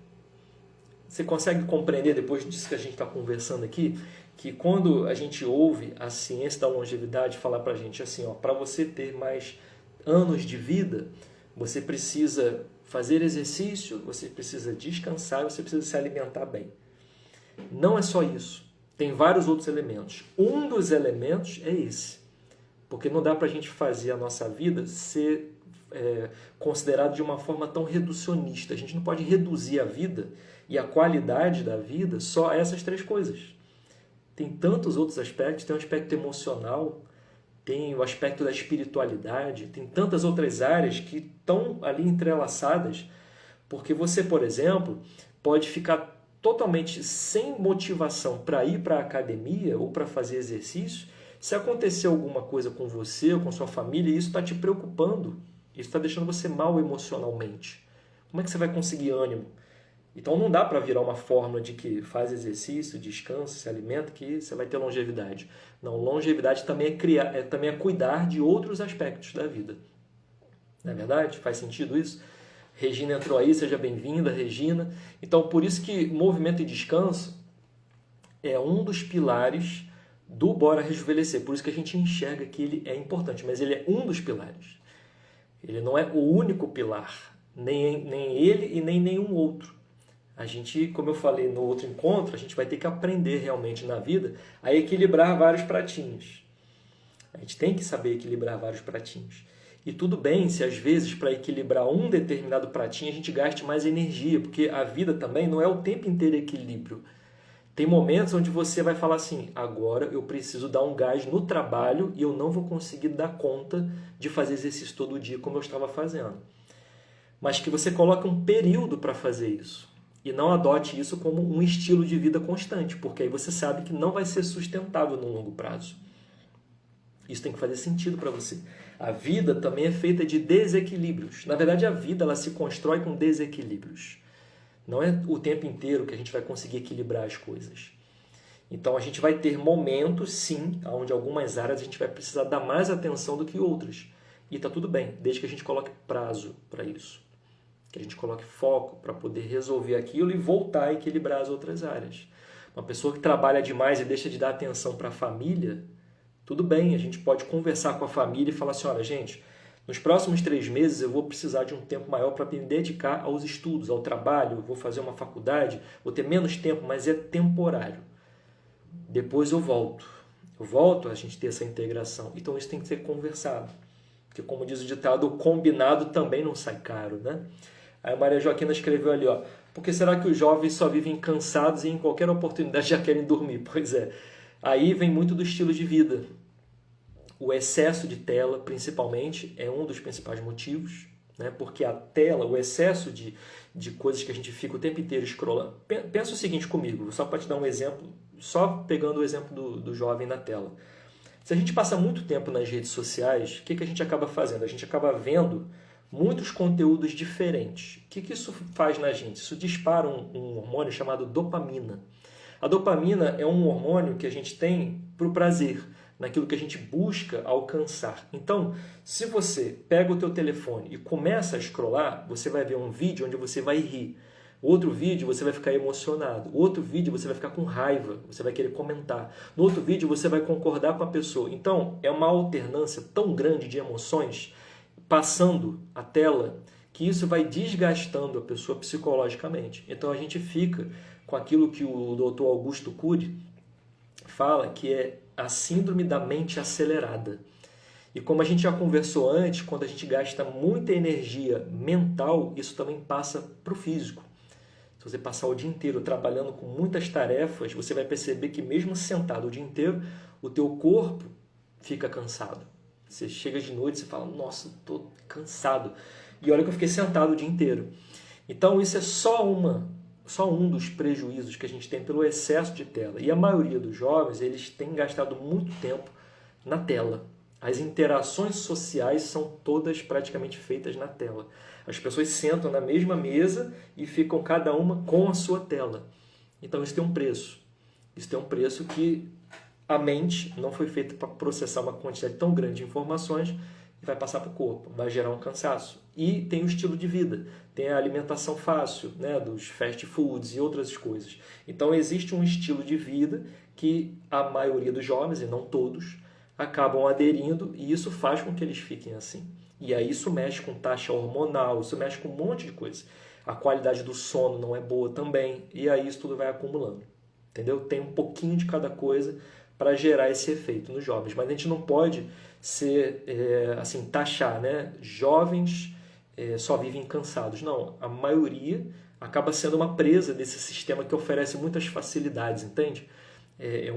Você consegue compreender, depois disso que a gente está conversando aqui, que quando a gente ouve a ciência da longevidade falar para a gente assim, para você ter mais anos de vida, você precisa fazer exercício, você precisa descansar, você precisa se alimentar bem. Não é só isso. Tem vários outros elementos. Um dos elementos é esse. Porque não dá para a gente fazer a nossa vida ser considerado de uma forma tão reducionista. A gente não pode reduzir a vida e a qualidade da vida só a essas 3 coisas. Tem tantos outros aspectos, tem o aspecto emocional, tem o aspecto da espiritualidade, tem tantas outras áreas que estão ali entrelaçadas, porque você, por exemplo, pode ficar totalmente sem motivação para ir para a academia ou para fazer exercício. Se acontecer alguma coisa com você ou com sua família, isso está te preocupando, isso está deixando você mal emocionalmente. Como é que você vai conseguir ânimo? Então não dá para virar uma fórmula de que faz exercício, descansa, se alimenta, que você vai ter longevidade. Não, longevidade também também é cuidar de outros aspectos da vida. Não é verdade? Faz sentido isso? Regina entrou aí, seja bem-vinda, Regina. Então por isso que movimento e descanso é um dos pilares do Bora Rejuvenescer. Por isso que a gente enxerga que ele é importante, mas ele é um dos pilares. Ele não é o único pilar, nem ele e nem nenhum outro. A gente, como eu falei no outro encontro, a gente vai ter que aprender realmente na vida a equilibrar vários pratinhos. A gente tem que saber equilibrar vários pratinhos. E tudo bem se às vezes para equilibrar um determinado pratinho a gente gaste mais energia, porque a vida também não é o tempo inteiro equilíbrio. Tem momentos onde você vai falar assim, agora eu preciso dar um gás no trabalho e eu não vou conseguir dar conta de fazer exercício todo dia como eu estava fazendo. Mas que você coloque um período para fazer isso. E não adote isso como um estilo de vida constante, porque aí você sabe que não vai ser sustentável no longo prazo. Isso tem que fazer sentido para você. A vida também é feita de desequilíbrios. Na verdade, a vida ela se constrói com desequilíbrios. Não é o tempo inteiro que a gente vai conseguir equilibrar as coisas. Então a gente vai ter momentos, sim, onde algumas áreas a gente vai precisar dar mais atenção do que outras. E está tudo bem, desde que a gente coloque prazo para isso. Que a gente coloque foco para poder resolver aquilo e voltar a equilibrar as outras áreas. Uma pessoa que trabalha demais e deixa de dar atenção para a família, tudo bem, a gente pode conversar com a família e falar assim, olha, gente, nos próximos 3 meses eu vou precisar de um tempo maior para me dedicar aos estudos, ao trabalho, vou fazer uma faculdade, vou ter menos tempo, mas é temporário. Depois eu volto. Eu volto a gente ter essa integração. Então isso tem que ser conversado. Porque como diz o ditado, o combinado também não sai caro, né? Aí a Maria Joaquina escreveu ali, ó, porque será que os jovens só vivem cansados e em qualquer oportunidade já querem dormir? Pois é, aí vem muito do estilo de vida. O excesso de tela, principalmente, é um dos principais motivos, né? Porque a tela, o excesso de coisas que a gente fica o tempo inteiro scrollando. Pensa o seguinte comigo, só para te dar um exemplo, só pegando o exemplo do jovem na tela. Se a gente passa muito tempo nas redes sociais, o que a gente acaba fazendo? A gente acaba vendo muitos conteúdos diferentes. O que isso faz na gente? Isso dispara um hormônio chamado dopamina. A dopamina é um hormônio que a gente tem para o prazer, naquilo que a gente busca alcançar. Então, se você pega o teu telefone e começa a scrollar, você vai ver um vídeo onde você vai rir. Outro vídeo você vai ficar emocionado. Outro vídeo você vai ficar com raiva, você vai querer comentar. No outro vídeo você vai concordar com a pessoa. Então, é uma alternância tão grande de emoções passando a tela que isso vai desgastando a pessoa psicologicamente. Então, a gente fica com aquilo que o Dr. Augusto Cury fala, que é a síndrome da mente acelerada. E como a gente já conversou antes, quando a gente gasta muita energia mental, isso também passa para o físico. Se você passar o dia inteiro trabalhando com muitas tarefas, você vai perceber que mesmo sentado o dia inteiro, o teu corpo fica cansado. Você chega de noite e fala, nossa, estou cansado. E olha que eu fiquei sentado o dia inteiro. Então isso é só um dos prejuízos que a gente tem pelo excesso de tela. E a maioria dos jovens, eles têm gastado muito tempo na tela. As interações sociais são todas praticamente feitas na tela. As pessoas sentam na mesma mesa e ficam cada uma com a sua tela. Então isso tem um preço. Isso tem um preço que a mente não foi feita para processar uma quantidade tão grande de informações e vai passar para o corpo, vai gerar um cansaço. E tem o estilo de vida, tem a alimentação fácil, né, dos fast foods e outras coisas. Então existe um estilo de vida que a maioria dos jovens, e não todos, acabam aderindo e isso faz com que eles fiquem assim. E aí isso mexe com taxa hormonal, isso mexe com um monte de coisa. A qualidade do sono não é boa também e aí isso tudo vai acumulando. Entendeu? Tem um pouquinho de cada coisa para gerar esse efeito nos jovens. Mas a gente não pode ser, assim, taxar, né? Jovens só vivem cansados. Não, a maioria acaba sendo uma presa desse sistema que oferece muitas facilidades, entende? É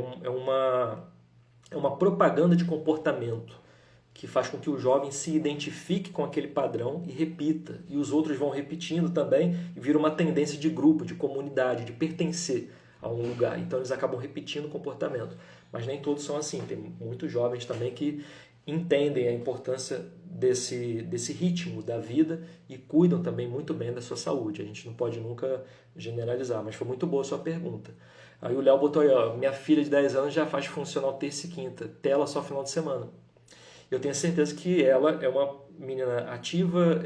uma propaganda de comportamento que faz com que o jovem se identifique com aquele padrão e repita. E os outros vão repetindo também e vira uma tendência de grupo, de comunidade, de pertencer a um lugar. Então eles acabam repetindo o comportamento. Mas nem todos são assim. Tem muitos jovens também que entendem a importância desse ritmo da vida e cuidam também muito bem da sua saúde. A gente não pode nunca generalizar, mas foi muito boa a sua pergunta. Aí o Léo botou aí, ó, minha filha de 10 anos já faz funcional terça e quinta, tela só final de semana. Eu tenho certeza que ela é uma menina ativa,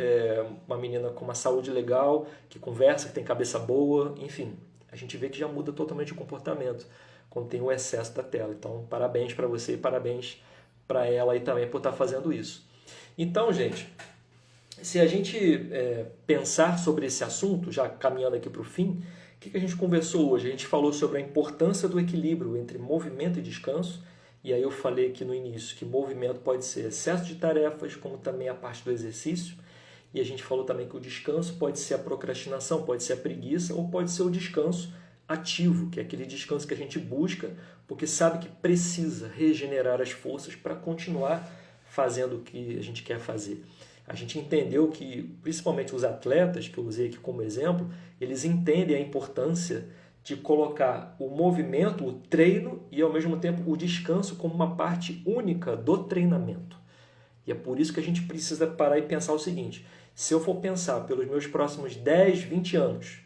uma menina com uma saúde legal, que conversa, que tem cabeça boa, enfim. A gente vê que já muda totalmente o comportamento quando tem o excesso da tela. Então, parabéns para você e parabéns para ela aí também por estar fazendo isso. Então, gente, se a gente pensar sobre esse assunto, já caminhando aqui para o fim, o que a gente conversou hoje? A gente falou sobre a importância do equilíbrio entre movimento e descanso. E aí eu falei aqui no início que movimento pode ser excesso de tarefas, como também a parte do exercício. E a gente falou também que o descanso pode ser a procrastinação, pode ser a preguiça ou pode ser o descanso ativo, que é aquele descanso que a gente busca porque sabe que precisa regenerar as forças para continuar fazendo o que a gente quer fazer. A gente entendeu que, principalmente os atletas, que eu usei aqui como exemplo, eles entendem a importância de colocar o movimento, o treino e, ao mesmo tempo, o descanso como uma parte única do treinamento. E é por isso que a gente precisa parar e pensar o seguinte: se eu for pensar pelos meus próximos 10, 20 anos,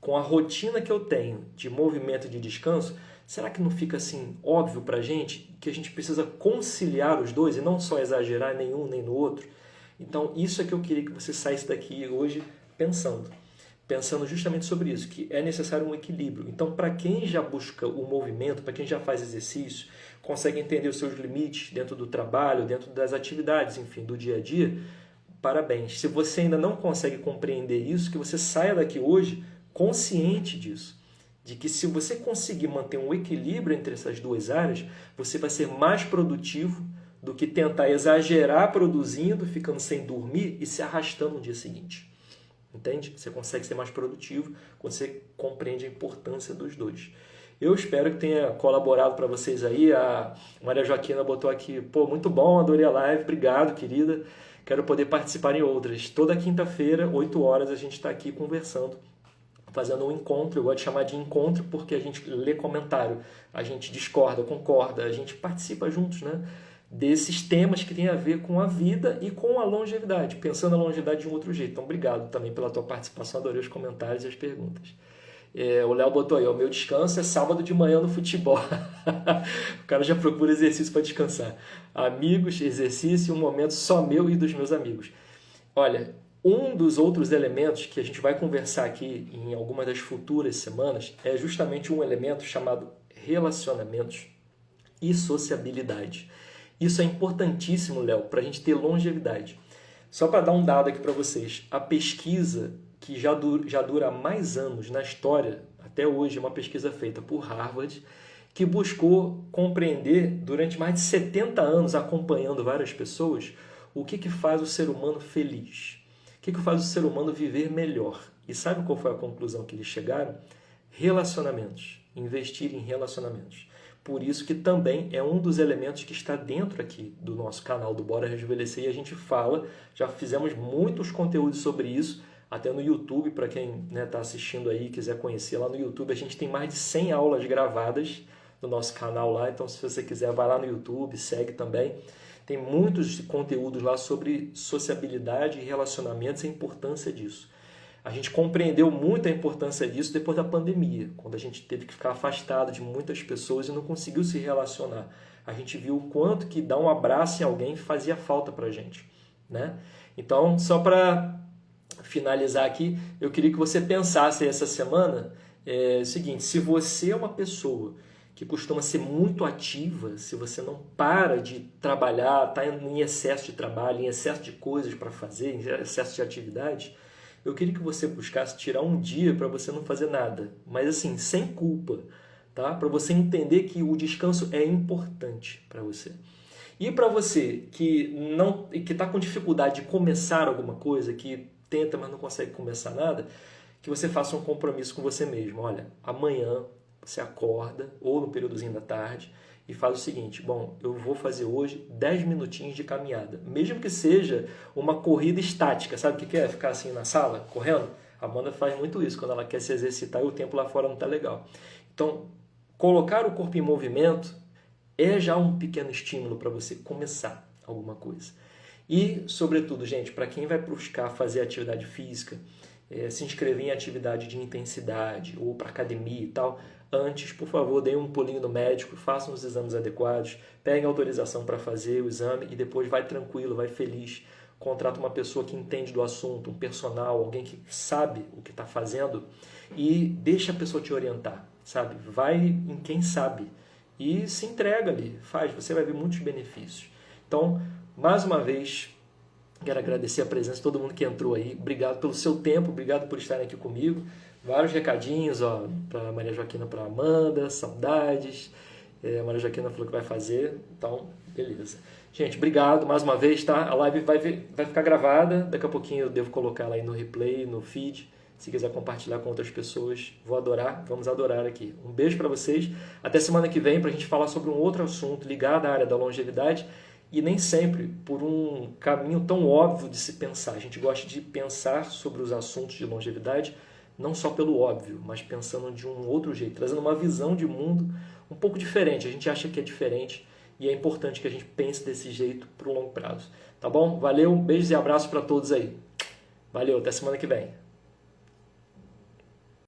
com a rotina que eu tenho de movimento e de descanso, será que não fica assim óbvio para a gente que a gente precisa conciliar os dois e não só exagerar nenhum nem no outro? Então, isso é que eu queria que você saísse daqui hoje pensando justamente sobre isso, que é necessário um equilíbrio. Então, para quem já busca o movimento, para quem já faz exercício, consegue entender os seus limites dentro do trabalho, dentro das atividades, enfim, do dia a dia, parabéns. Se você ainda não consegue compreender isso, que você saia daqui hoje consciente disso, de que se você conseguir manter um equilíbrio entre essas duas áreas, você vai ser mais produtivo do que tentar exagerar produzindo, ficando sem dormir e se arrastando no dia seguinte. Entende? Você consegue ser mais produtivo quando você compreende a importância dos dois. Eu espero que tenha colaborado para vocês aí. A Maria Joaquina botou aqui, pô, muito bom, adorei a live, obrigado, querida. Quero poder participar em outras. Toda quinta-feira, 8 horas, a gente está aqui conversando, fazendo um encontro. Eu gosto de chamar de encontro porque a gente lê comentário, a gente discorda, concorda, a gente participa juntos, né? Desses temas que tem a ver com a vida e com a longevidade, pensando a longevidade de um outro jeito. Então, obrigado também pela tua participação, adorei os comentários e as perguntas. O Léo botou aí, o meu descanso é sábado de manhã no futebol. O cara já procura exercício para descansar. Amigos, exercício, um momento só meu e dos meus amigos. Olha, Um dos outros elementos que a gente vai conversar aqui em algumas das futuras semanas é justamente um elemento chamado relacionamentos e sociabilidade. Isso é importantíssimo, Léo, para a gente ter longevidade. Só para dar um dado aqui para vocês, a pesquisa que já dura mais anos na história, até hoje, é uma pesquisa feita por Harvard, que buscou compreender, durante mais de 70 anos, acompanhando várias pessoas, o que faz o ser humano feliz, o que faz o ser humano viver melhor. E sabe qual foi a conclusão que eles chegaram? Relacionamentos, investir em relacionamentos. Por isso que também é um dos elementos que está dentro aqui do nosso canal do Bora Rejuvenescer, e a gente fala, já fizemos muitos conteúdos sobre isso, até no YouTube, para quem está assistindo aí e quiser conhecer, lá no YouTube a gente tem mais de 100 aulas gravadas no nosso canal lá, então se você quiser vai lá no YouTube, segue também. Tem muitos conteúdos lá sobre sociabilidade e relacionamentos e a importância disso. A gente compreendeu muito a importância disso depois da pandemia, quando a gente teve que ficar afastado de muitas pessoas e não conseguiu se relacionar. A gente viu o quanto que dar um abraço em alguém fazia falta para a gente, né? Então, só para finalizar aqui, eu queria que você pensasse essa semana o seguinte: se você é uma pessoa que costuma ser muito ativa, se você não para de trabalhar, está em excesso de trabalho, em excesso de coisas para fazer, em excesso de atividade, eu queria que você buscasse tirar um dia para você não fazer nada, mas assim, sem culpa, tá? Para você entender que o descanso é importante para você. E para você que está com dificuldade de começar alguma coisa, que tenta, mas não consegue começar nada, que você faça um compromisso com você mesmo. Olha, amanhã você acorda, ou no períodozinho da tarde, e faz o seguinte: bom, eu vou fazer hoje 10 minutinhos de caminhada. Mesmo que seja uma corrida estática, sabe o que é? Ficar assim na sala, correndo? A Amanda faz muito isso, quando ela quer se exercitar e o tempo lá fora não está legal. Então, colocar o corpo em movimento é já um pequeno estímulo para você começar alguma coisa. E, sobretudo, gente, para quem vai buscar fazer atividade física, se inscrever em atividade de intensidade ou para academia e tal, antes, por favor, deem um pulinho no médico, façam os exames adequados, peguem autorização para fazer o exame e depois vai tranquilo, vai feliz, contrata uma pessoa que entende do assunto, um personal, alguém que sabe o que está fazendo e deixa a pessoa te orientar, sabe? Vai em quem sabe e se entrega ali, faz, você vai ver muitos benefícios. Então, mais uma vez, quero agradecer a presença de todo mundo que entrou aí. Obrigado pelo seu tempo, obrigado por estarem aqui comigo. Vários recadinhos, para Maria Joaquina, para Amanda, saudades. A Maria Joaquina falou que vai fazer, então, beleza. Gente, obrigado mais uma vez, tá? A live vai ficar gravada, daqui a pouquinho eu devo colocar ela aí no replay, no feed. Se quiser compartilhar com outras pessoas, vou adorar, vamos adorar aqui. Um beijo para vocês, até semana que vem para a gente falar sobre um outro assunto ligado à área da longevidade. E nem sempre por um caminho tão óbvio de se pensar. A gente gosta de pensar sobre os assuntos de longevidade, não só pelo óbvio, mas pensando de um outro jeito, trazendo uma visão de mundo um pouco diferente. A gente acha que é diferente e é importante que a gente pense desse jeito para o longo prazo. Tá bom? Valeu, beijos e abraços para todos aí. Valeu, até semana que vem.